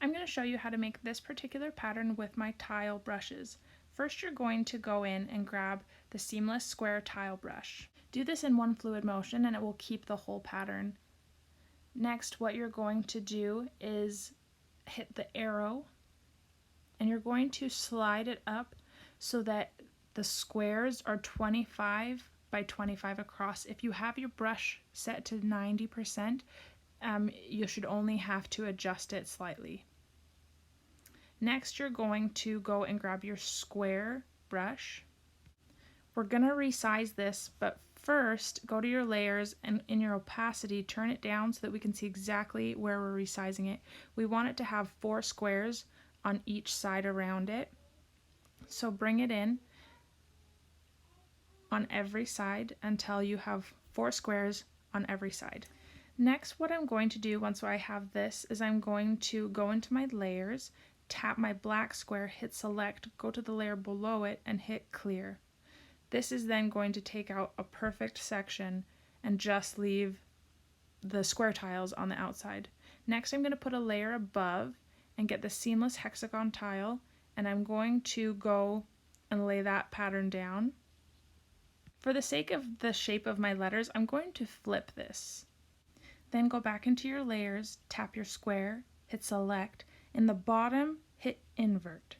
I'm going to show you how to make this particular pattern with my tile brushes. First, you're going to go in and grab the seamless square tile brush. Do this in one fluid motion and it will keep the whole pattern. Next, what you're going to do is hit the arrow and you're going to slide it up so that the squares are 25 by 25 across. If you have your brush set to 90%, you should only have to adjust it slightly. Next, you're going to go and grab your square brush. We're going to resize this, but first go to your layers and in your opacity turn it down so that we can see exactly where we're resizing it. We want it to have 4 squares on each side around it. So bring it in on every side until you have 4 squares on every side. Next, what I'm going to do once I have this is I'm going to go into my layers, tap my black square, hit select, go to the layer below it and hit clear. This is then going to take out a perfect section and just leave the square tiles on the outside. Next, I'm going to put a layer above and get the seamless hexagon tile, and I'm going to go and lay that pattern down. For the sake of the shape of my letters, I'm going to flip this. Then go back into your layers, tap your square, hit select. In the bottom, hit invert.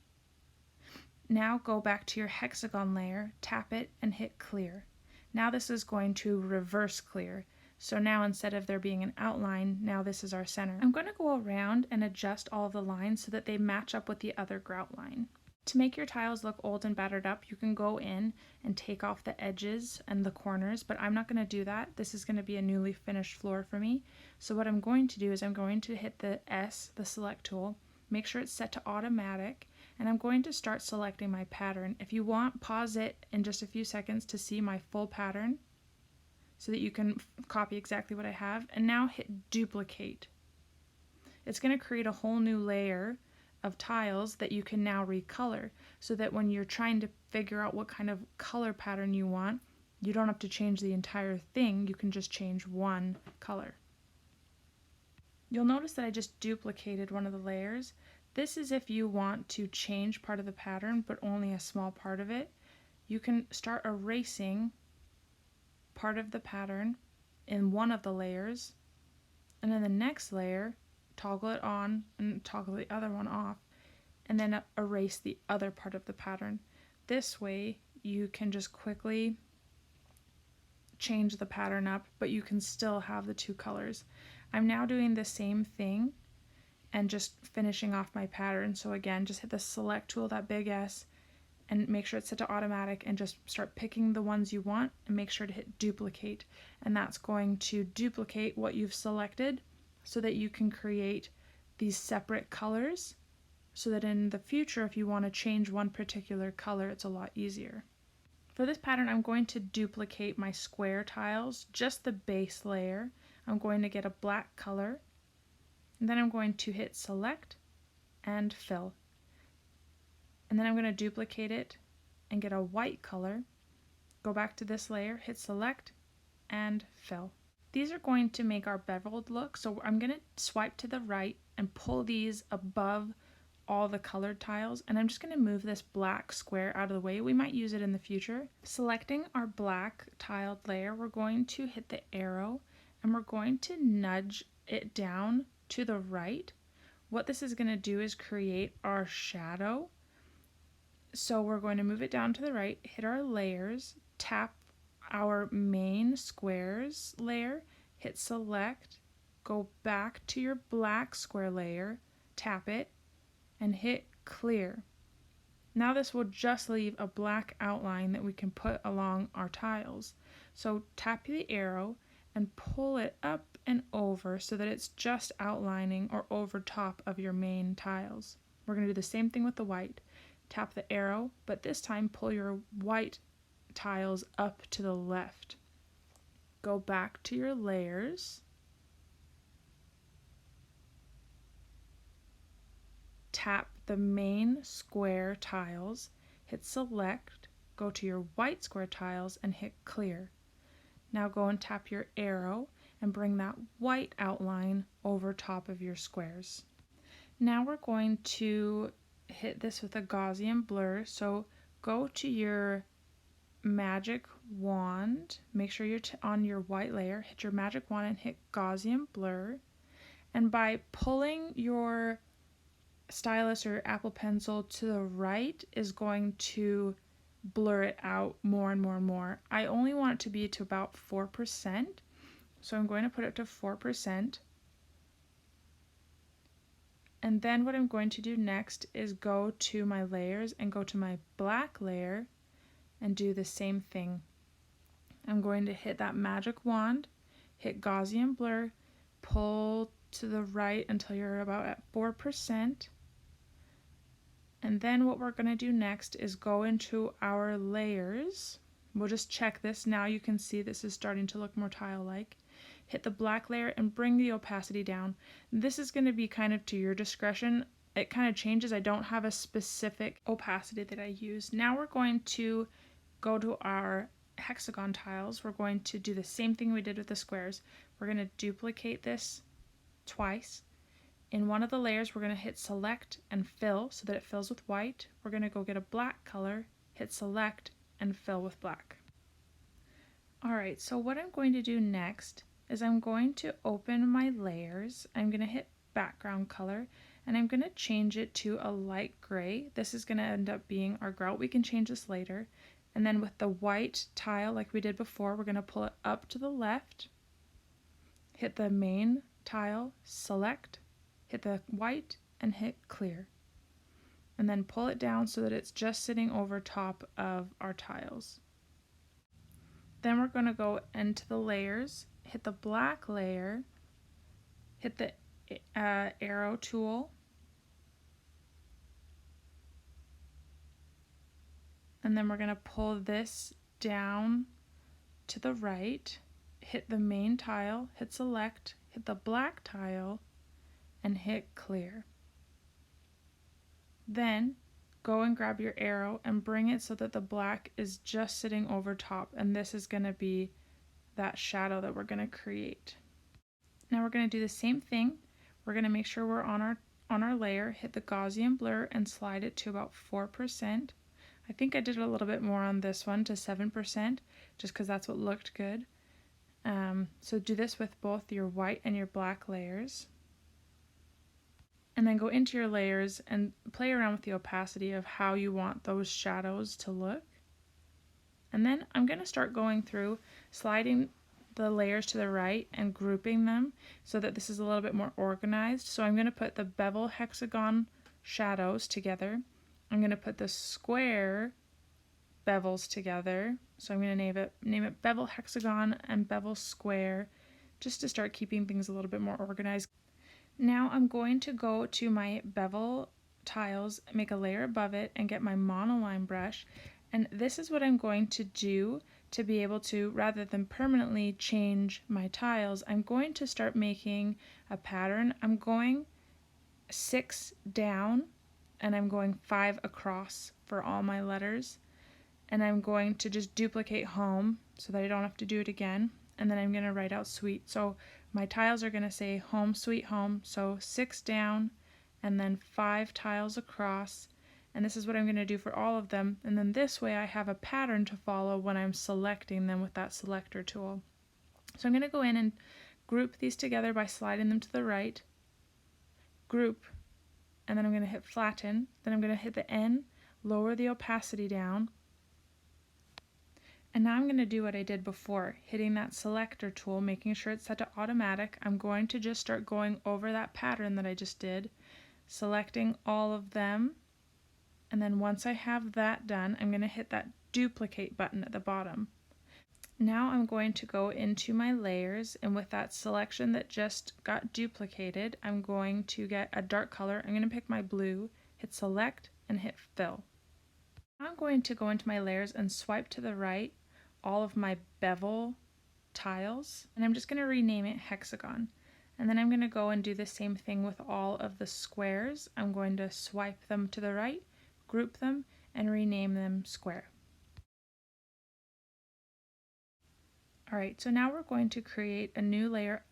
Now go back to your hexagon layer, tap it and hit clear. Now this is going to reverse clear. So now instead of there being an outline, now this is our center. I'm going to go around and adjust all of the lines so that they match up with the other grout line. To make your tiles look old and battered up, you can go in and take off the edges and the corners, but I'm not going to do that. This is going to be a newly finished floor for me. So what I'm going to do is I'm going to hit the S, the select tool, make sure it's set to automatic, and I'm going to start selecting my pattern. If you want, pause it in just a few seconds to see my full pattern so that you can copy exactly what I have, and now hit duplicate. It's going to create a whole new layer of tiles that you can now recolor, so that when you're trying to figure out what kind of color pattern you want, you don't have to change the entire thing, you can just change one color. You'll notice that I just duplicated one of the layers. This is if you want to change part of the pattern, but only a small part of it. You can start erasing part of the pattern in one of the layers, and then the next layer toggle it on and toggle the other one off, and then erase the other part of the pattern. This way you can just quickly change the pattern up, but you can still have the 2 colors. I'm now doing the same thing and just finishing off my pattern. So again, just hit the select tool, that big S, and make sure it's set to automatic and just start picking the ones you want and make sure to hit duplicate. And that's going to duplicate what you've selected so that you can create these separate colors so that in the future, if you want to change one particular color, it's a lot easier. For this pattern, I'm going to duplicate my square tiles, just the base layer. I'm going to get a black color, and then I'm going to hit select and fill. And then I'm going to duplicate it and get a white color, go back to this layer, hit select and fill. These are going to make our beveled look, so I'm going to swipe to the right and pull these above all the colored tiles, and I'm just going to move this black square out of the way. We might use it in the future. Selecting our black tiled layer, we're going to hit the arrow and we're going to nudge it down to the right. What this is going to do is create our shadow. So we're going to move it down to the right, hit our layers, tap our main squares layer, hit select, go back to your black square layer, tap it, and hit clear. Now this will just leave a black outline that we can put along our tiles. So tap the arrow and pull it up and over so that it's just outlining or over top of your main tiles. We're going to do the same thing with the white. Tap the arrow, but this time pull your white tiles up to the left. Go back to your layers, tap the main square tiles, hit select, go to your white square tiles and hit clear. Now go and tap your arrow and bring that white outline over top of your squares. Now we're going to hit this with a Gaussian blur. So go to your magic wand, make sure you're on your white layer, hit your magic wand and hit Gaussian blur. And by pulling your stylus or Apple Pencil to the right is going to blur it out more and more and more. I only want it to be to about 4%, so I'm going to put it to 4%. And then what I'm going to do next is go to my layers and go to my black layer and do the same thing. I'm going to hit that magic wand, hit Gaussian blur, pull to the right until you're about at 4%. And then what we're going to do next is go into our layers. We'll just check this. Now you can see this is starting to look more tile-like. Hit the black layer and bring the opacity down. This is going to be kind of to your discretion. It kind of changes. I don't have a specific opacity that I use. Now we're going to go to our hexagon tiles. We're going to do the same thing we did with the squares. We're going to duplicate this twice. In one of the layers, we're going to hit select and fill so that it fills with white. We're going to go get a black color, hit select and fill with black. Alright, so what I'm going to do next is I'm going to open my layers. I'm going to hit background color and I'm going to change it to a light gray. This is going to end up being our grout. We can change this later. And then with the white tile like we did before, we're going to pull it up to the left, hit the main tile, select, hit the white and hit clear. And then pull it down so that it's just sitting over top of our tiles. Then we're going to go into the layers, hit the black layer, hit the arrow tool, and then we're going to pull this down to the right, hit the main tile, hit select, hit the black tile, and hit clear. Then go and grab your arrow and bring it so that the black is just sitting over top, and this is going to be that shadow that we're going to create. Now we're going to do the same thing. We're going to make sure we're on our layer, hit the Gaussian blur and slide it to about 4%. I think I did a little bit more on this one to 7% just because that's what looked good. So do this with both your white and your black layers. And then go into your layers and play around with the opacity of how you want those shadows to look. And then I'm going to start going through, sliding the layers to the right and grouping them so that this is a little bit more organized. So I'm going to put the bevel hexagon shadows together. I'm going to put the square bevels together. So I'm going to name it bevel hexagon and bevel square just to start keeping things a little bit more organized. Now I'm going to go to my bevel tiles, make a layer above it, and get my monoline brush. And this is what I'm going to do to be able to, rather than permanently change my tiles, I'm going to start making a pattern. I'm going 6 down and I'm going 5 across for all my letters. And I'm going to just duplicate home so that I don't have to do it again. And then I'm going to write out sweet. So my tiles are going to say home sweet home. So 6 down and then 5 tiles across. And this is what I'm going to do for all of them. And then this way I have a pattern to follow when I'm selecting them with that selector tool. So I'm going to go in and group these together by sliding them to the right. Group. And then I'm going to hit flatten. Then I'm going to hit the N, lower the opacity down. And now I'm going to do what I did before, hitting that selector tool, making sure it's set to automatic. I'm going to just start going over that pattern that I just did, selecting all of them. And then once I have that done, I'm going to hit that duplicate button at the bottom. Now I'm going to go into my layers, and with that selection that just got duplicated, I'm going to get a dark color. I'm going to pick my blue, hit select, and hit fill. I'm going to go into my layers and swipe to the right all of my bevel tiles, and I'm just going to rename it hexagon. And then I'm going to go and do the same thing with all of the squares. I'm going to swipe them to the right, group them, and rename them square. Alright, so now we're going to create a new layer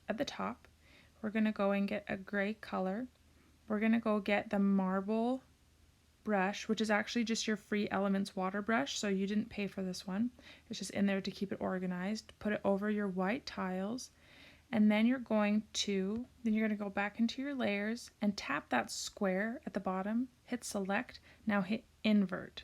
at the top. We're going to go and get a gray color, we're going to go get the marble brush, which is actually just your Free Elements water brush, so you didn't pay for this one. It's just in there to keep it organized. Put it over your white tiles, and then you're going to go back into your layers and tap that square at the bottom, hit select, now hit invert.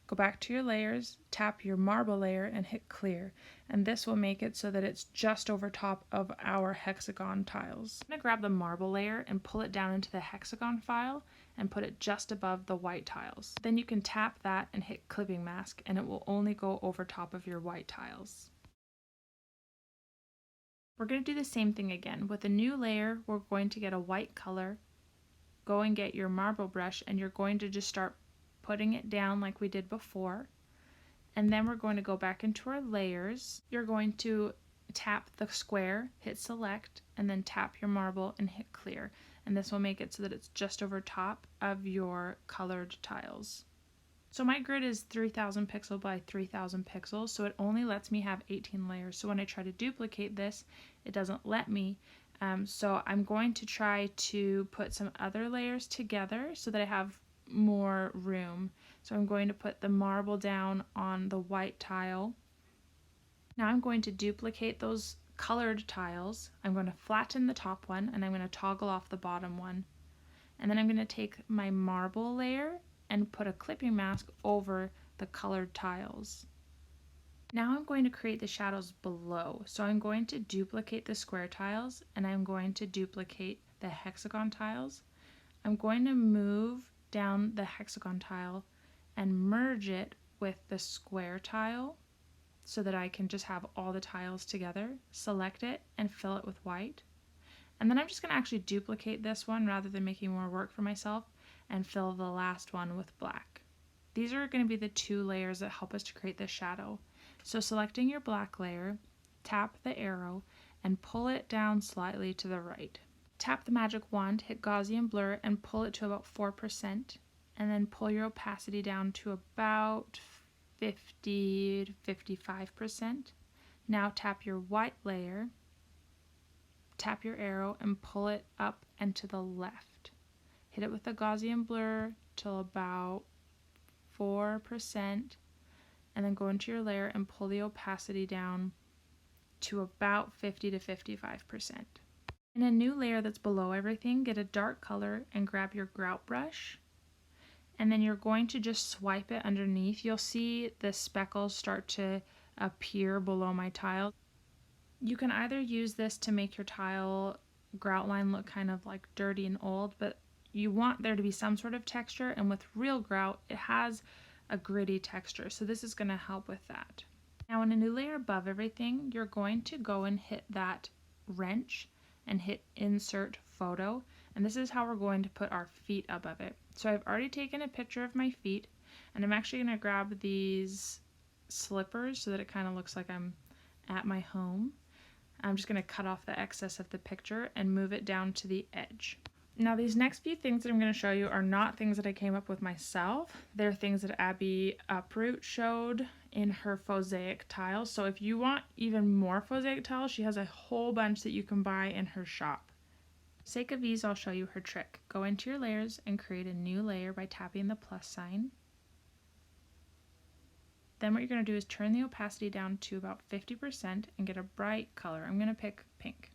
Go back to your layers, tap your marble layer and hit clear, and this will make it so that it's just over top of our hexagon tiles. I'm going to grab the marble layer and pull it down into the hexagon file and put it just above the white tiles. Then you can tap that and hit clipping mask, and it will only go over top of your white tiles. We're going to do the same thing again. With a new layer, we're going to get a white color, go and get your marble brush, and you're going to just start putting it down like we did before. And then we're going to go back into our layers. You're going to tap the square, hit select, and then tap your marble and hit clear. And this will make it so that it's just over top of your colored tiles. So my grid is 3000 pixel by 3000 pixels, so it only lets me have 18 layers. So when I try to duplicate this, it doesn't let me. So I'm going to try to put some other layers together so that I have more room. So I'm going to put the marble down on the white tile. Now I'm going to duplicate those colored tiles. I'm going to flatten the top one, and I'm going to toggle off the bottom one. And then I'm going to take my marble layer and put a clipping mask over the colored tiles. Now I'm going to create the shadows below. So I'm going to duplicate the square tiles, and I'm going to duplicate the hexagon tiles. I'm going to move down the hexagon tile and merge it with the square tile so that I can just have all the tiles together. Select it and fill it with white. And then I'm just going to actually duplicate this one rather than making more work for myself and fill the last one with black. These are going to be the two layers that help us to create this shadow. So selecting your black layer, tap the arrow and pull it down slightly to the right. Tap the magic wand, hit Gaussian blur, and pull it to about 4%, and then pull your opacity down to about 50 to 55%. Now tap your white layer, tap your arrow, and pull it up and to the left. Hit it with the Gaussian blur till about 4%, and then go into your layer and pull the opacity down to about 50 to 55%. In a new layer that's below everything, get a dark color and grab your grout brush, and then you're going to just swipe it underneath. You'll see the speckles start to appear below my tile. You can either use this to make your tile grout line look kind of like dirty and old, but you want there to be some sort of texture, and with real grout, it has a gritty texture, so this is going to help with that. Now in a new layer above everything, you're going to go and hit that wrench and hit insert photo, and this is how we're going to put our feet above it. So I've already taken a picture of my feet, and I'm actually going to grab these slippers so that it kind of looks like I'm at my home. I'm just going to cut off the excess of the picture and move it down to the edge. Now these next few things that I'm going to show you are not things that I came up with myself. They're things that Abby Uproot showed in her Fauxaic tiles. So if you want even more Fauxaic tiles, she has a whole bunch that you can buy in her shop. For the sake of ease, I'll show you her trick. Go into your layers and create a new layer by tapping the plus sign. Then what you're going to do is turn the opacity down to about 50% and get a bright color. I'm going to pick pink.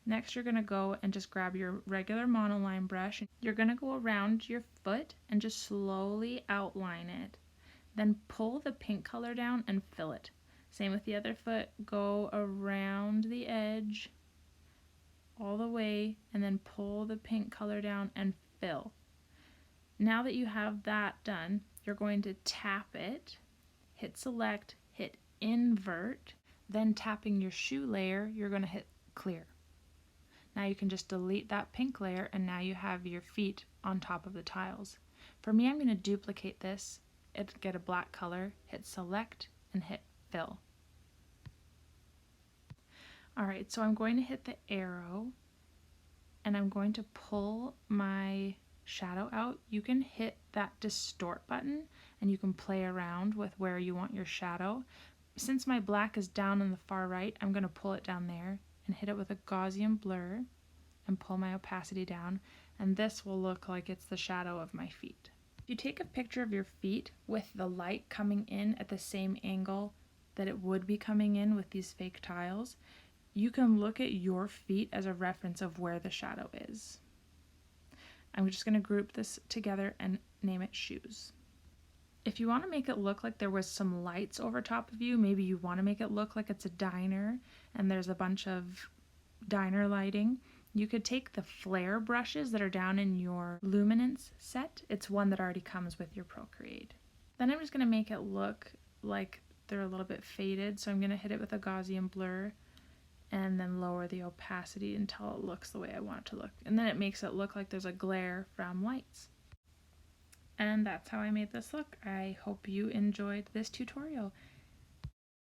Next, you're going to go and just grab your regular monoline brush. You're going to go around your foot and just slowly outline it. Then pull the pink color down and fill it. Same with the other foot. Go around the edge all the way and then pull the pink color down and fill. Now that you have that done, you're going to tap it, hit select, hit invert, then tapping your shoe layer, you're going to hit clear. Now you can just delete that pink layer, and now you have your feet on top of the tiles. For me, I'm going to duplicate this, get a black color, hit select, and hit fill. Alright, so I'm going to hit the arrow, and I'm going to pull my shadow out. You can hit that distort button, and you can play around with where you want your shadow. Since my black is down in the far right, I'm going to pull it down there and hit it with a Gaussian blur and pull my opacity down, and this will look like it's the shadow of my feet. If you take a picture of your feet with the light coming in at the same angle that it would be coming in with these fake tiles, you can look at your feet as a reference of where the shadow is. I'm just going to group this together and name it shoes. If you want to make it look like there was some lights over top of you, maybe you want to make it look like it's a diner and there's a bunch of diner lighting, you could take the flare brushes that are down in your luminance set. It's one that already comes with your Procreate. Then I'm just going to make it look like they're a little bit faded, so I'm going to hit it with a Gaussian blur and then lower the opacity until it looks the way I want it to look. And then it makes it look like there's a glare from lights. And that's how I made this look. I hope you enjoyed this tutorial.